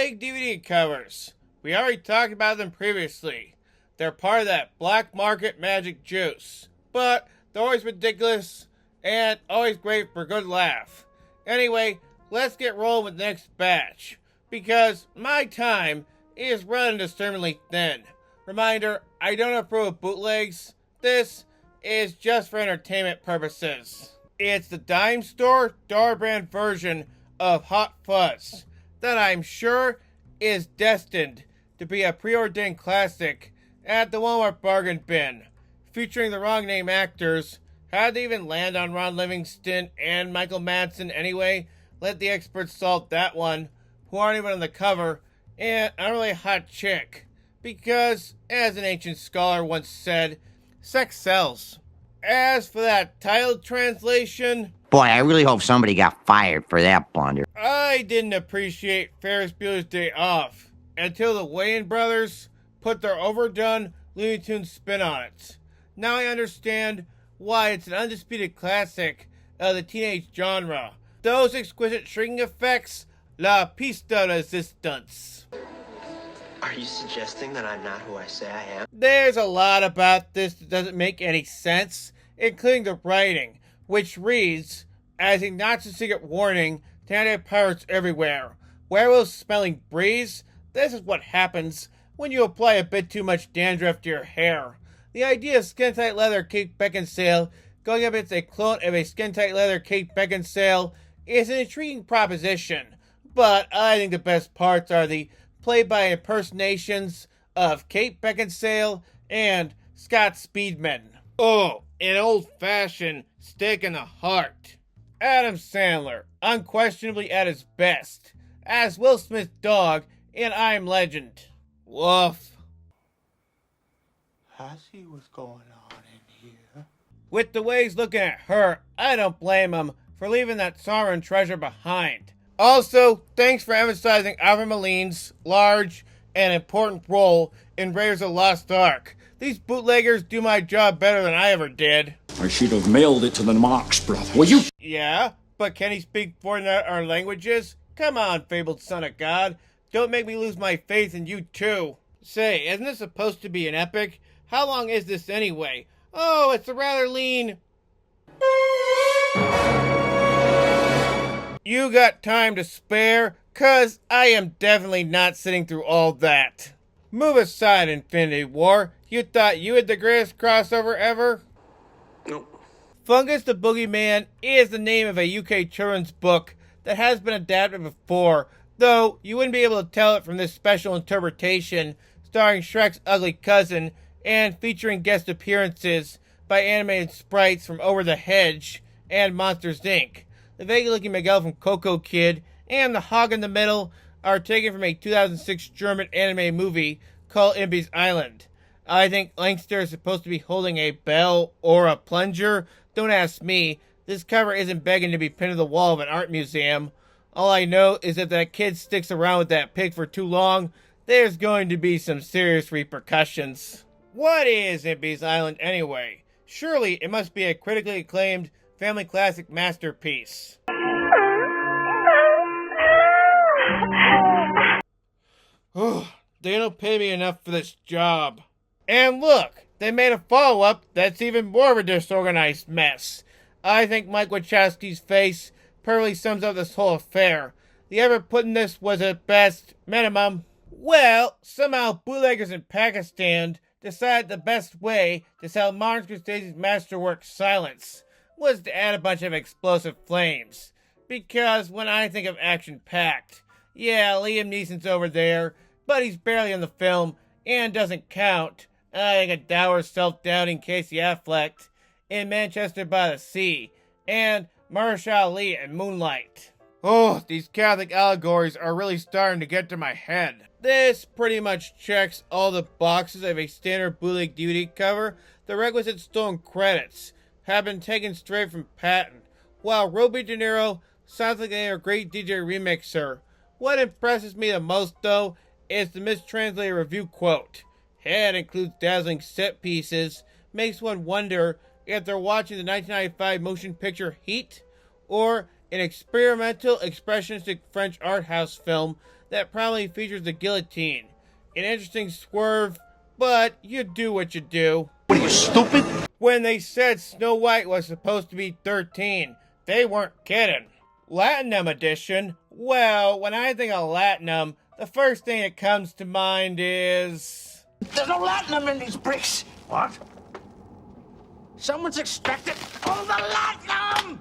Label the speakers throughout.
Speaker 1: bootleg DVD covers. We already talked about them previously. They're part of that black market magic juice. But they're always ridiculous and always great for a good laugh. Anyway, let's get rolling with the next batch. Because my time is running disturbingly thin. Reminder, I don't approve of bootlegs. This is just for entertainment purposes. It's the dime store dollar brand version of Hot Fuzz that I'm sure is destined to be a preordained classic at the Walmart bargain bin, featuring the wrong name actors. How'd they even land on Ron Livingston and Michael Madsen anyway? Let the experts solve that one, who aren't even on the cover, and a really hot chick. Because, as an ancient scholar once said, sex sells. As for that title translation,
Speaker 2: boy, I really hope somebody got fired for that blunder.
Speaker 1: I didn't appreciate Ferris Bueller's Day Off until the Wayans brothers put their overdone Looney Tunes spin on it. Now I understand why it's an undisputed classic of the teenage genre. Those exquisite shrinking effects, la pista resistance.
Speaker 3: Are you suggesting that I'm not who I say I am?
Speaker 1: There's a lot about this that doesn't make any sense, including the writing, which reads, as a not-so-secret warning to anti-pirates everywhere. Werewolves smelling breeze? This is what happens when you apply a bit too much dandruff to your hair. The idea of skin-tight leather Kate Beckinsale going up against a clone of a skin-tight leather Kate Beckinsale is an intriguing proposition, but I think the best parts are the play-by impersonations of Kate Beckinsale and Scott Speedman. Oh, an old-fashioned stick in the heart. Adam Sandler, unquestionably at his best, as Will Smith's dog in I Am Legend. Woof.
Speaker 4: I see what's going on in here.
Speaker 1: With the way he's looking at her, I don't blame him for leaving that sovereign treasure behind. Also, thanks for emphasizing Alfred Moline's large and important role in Raiders of the Lost Ark. These bootleggers do my job better than I ever did.
Speaker 5: I should have mailed it to the Marx Brothers. Will you?
Speaker 1: Yeah, but can he speak foreign our languages? Come on, fabled son of God. Don't make me lose my faith in you too. Say, isn't this supposed to be an epic? How long is this anyway? Oh, it's a rather lean... You got time to spare? 'Cause I am definitely not sitting through all that. Move aside, Infinity War. You thought you had the greatest crossover ever?
Speaker 3: Nope.
Speaker 1: Fungus the Boogeyman is the name of a UK children's book that has been adapted before, though you wouldn't be able to tell it from this special interpretation starring Shrek's ugly cousin and featuring guest appearances by animated sprites from Over the Hedge and Monsters, Inc. The vague-looking Miguel from Coco Kid and the hog in the middle are taken from a 2006 German anime movie called Imby's Island. I think Langster is supposed to be holding a bell or a plunger. Don't ask me. This cover isn't begging to be pinned to the wall of an art museum. All I know is that that kid sticks around with that pig for too long, there's going to be some serious repercussions. What is Imby's Island anyway? Surely it must be a critically acclaimed family classic masterpiece. They don't pay me enough for this job. And look, they made a follow-up that's even more of a disorganized mess. I think Mike Wachowski's face perfectly sums up this whole affair. The effort put in this was at best minimum. Well, somehow bootleggers in Pakistan decided the best way to sell Martin Scorsese's masterwork Silence was to add a bunch of explosive flames. Because when I think of action-packed, yeah, Liam Neeson's over there, but he's barely in the film and doesn't count. I think a dour, self-doubting Casey Affleck in Manchester by the Sea, and Mahershala Ali in Moonlight. Oh, these Catholic allegories are really starting to get to my head. This pretty much checks all the boxes of a standard bootleg DVD cover. The requisite stolen credits have been taken straight from Patton, while Robbie De Niro sounds like a great DJ remixer. What impresses me the most, though, is the mistranslated review quote. It includes dazzling set pieces, makes one wonder if they're watching the 1995 motion picture Heat, or an experimental expressionistic French art house film that probably features the guillotine. An interesting swerve, but you do what you do.
Speaker 4: What are you, stupid?
Speaker 1: When they said Snow White was supposed to be 13, they weren't kidding. Latinum edition? Well, when I think of Latinum, the first thing that comes to mind is...
Speaker 6: There's no latinum in these bricks. What? Someone's extracted all the latinum!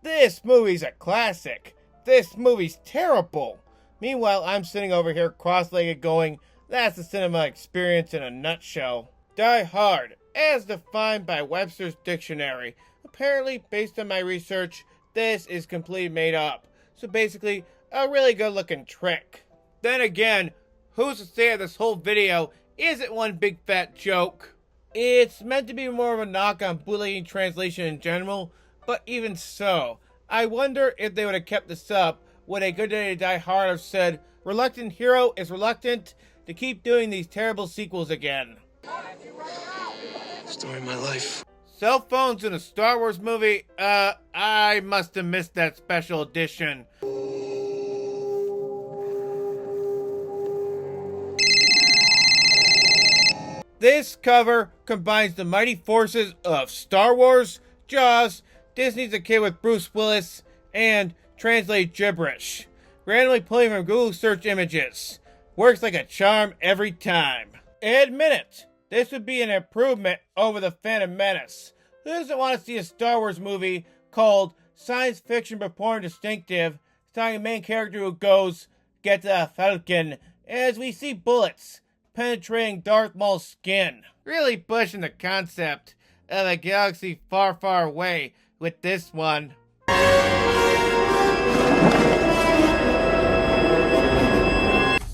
Speaker 1: This movie's a classic. This movie's terrible. Meanwhile, I'm sitting over here cross-legged going, that's the cinema experience in a nutshell. Die Hard, as defined by Webster's Dictionary. Apparently, based on my research, this is completely made up. So basically, a really good-looking trick. Then again, who's to say this whole video isn't one big fat joke? It's meant to be more of a knock on bootlegging translation in general, but even so, I wonder if they would have kept this up, would A Good Day to Die Hard have said, reluctant hero is reluctant to keep doing these terrible sequels again.
Speaker 3: Story of my life.
Speaker 1: Cell phones in a Star Wars movie? I must have missed that special edition. This cover combines the mighty forces of Star Wars, Jaws, Disney's A Kid with Bruce Willis, and translate gibberish. Randomly pulling from Google search images. Works like a charm every time. Admit it, this would be an improvement over The Phantom Menace. Who doesn't want to see a Star Wars movie called Science Fiction but Porn Distinctive, starring a main character who goes, "Get the Falcon," as we see bullets penetrating Darth Maul's skin. Really pushing the concept of a galaxy far, far away with this one.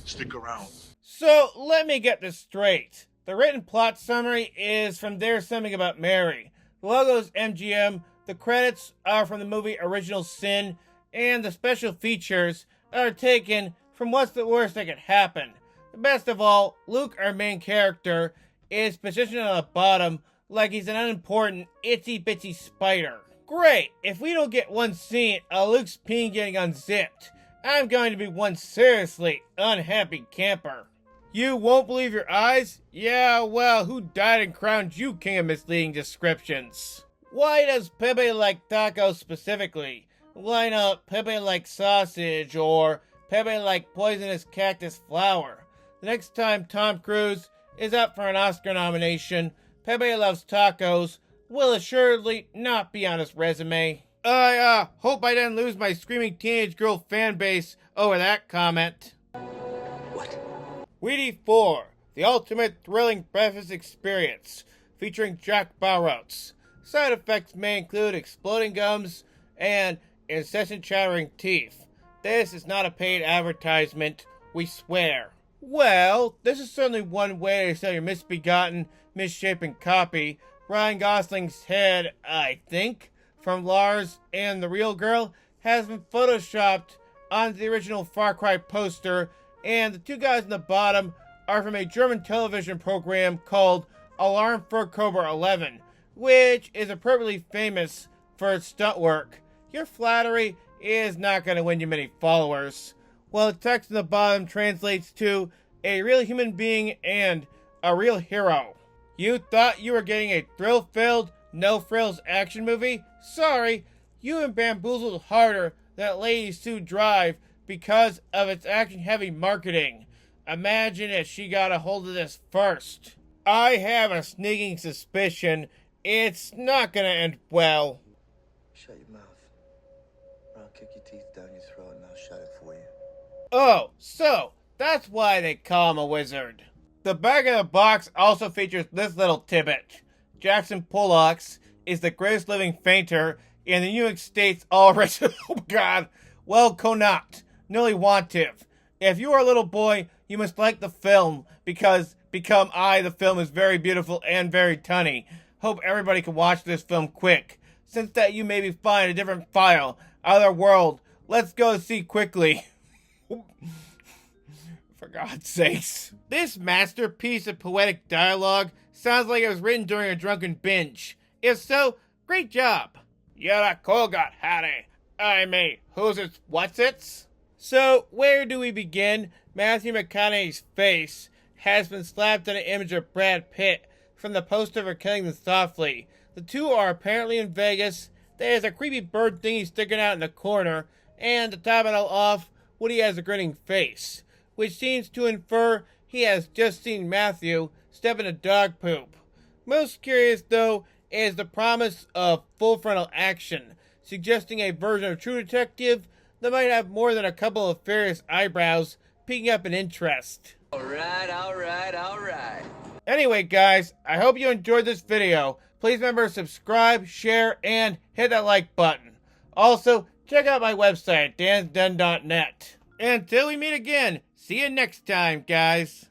Speaker 4: Stick around.
Speaker 1: So, let me get this straight. The written plot summary is from There's Something About Mary. The logo is MGM, the credits are from the movie Original Sin, and the special features are taken from What's the Worst That Could Happen. The best of all, Luke, our main character, is positioned on the bottom like he's an unimportant itsy-bitsy spider. Great! If we don't get one scene of Luke's peen getting unzipped, I'm going to be one seriously unhappy camper. You won't believe your eyes? Yeah, well, who died and crowned you king of misleading descriptions? Why does Pepe like tacos specifically? Why not Pepe like sausage or Pepe like poisonous cactus flower? The next time Tom Cruise is up for an Oscar nomination, Pepe Loves Tacos will assuredly not be on his resume. I hope I didn't lose my screaming teenage girl fan base over that comment.
Speaker 3: What?
Speaker 1: Weedy 4, the ultimate thrilling breakfast experience, featuring Jack Bauerotz. Side effects may include exploding gums and incessant chattering teeth. This is not a paid advertisement, we swear. Well, this is certainly one way to sell your misbegotten, misshapen copy. Ryan Gosling's head, I think, from Lars and the Real Girl, has been photoshopped onto the original Far Cry poster, and the two guys in the bottom are from a German television program called Alarm for Cobra 11, which is appropriately famous for its stunt work. Your flattery is not going to win you many followers. While the text in the bottom translates to a real human being and a real hero. You thought you were getting a thrill-filled, no-frills action movie? Sorry, you been bamboozled harder than Lady Sue Drive because of its action-heavy marketing. Imagine if she got a hold of this first. I have a sneaking suspicion it's not gonna end well.
Speaker 3: Shut your mouth. Or I'll kick your teeth down your throat and I'll shut it for you.
Speaker 1: Oh, so that's why they call him a wizard. The back of the box also features this little tidbit. Jackson Pollock is the greatest living fainter in the United States already. Oh God. Well, Connacht, nearly wantive. If you are a little boy, you must like the film, because Become I, the film is very beautiful and very tunny. Hope everybody can watch this film quick. Since that you maybe find a different file, other world, let's go see quickly. For God's sakes. This masterpiece of poetic dialogue sounds like it was written during a drunken binge. If so, great job. You're a Kogat, Harry. who's its what's its? So, where do we begin? Matthew McConaughey's face has been slapped on an image of Brad Pitt from the poster for Killing Them Softly. The two are apparently in Vegas. There's a creepy bird thingy sticking out in the corner, and to top it all off, Woody has a grinning face, which seems to infer he has just seen Matthew step into dog poop. Most curious, though, is the promise of full frontal action, suggesting a version of True Detective that might have more than a couple of furious eyebrows peeking up in interest.
Speaker 6: Alright.
Speaker 1: Anyway, guys, I hope you enjoyed this video. Please remember to subscribe, share, and hit that like button. Also, check out my website, dansden.net. Until we meet again, see you next time, guys.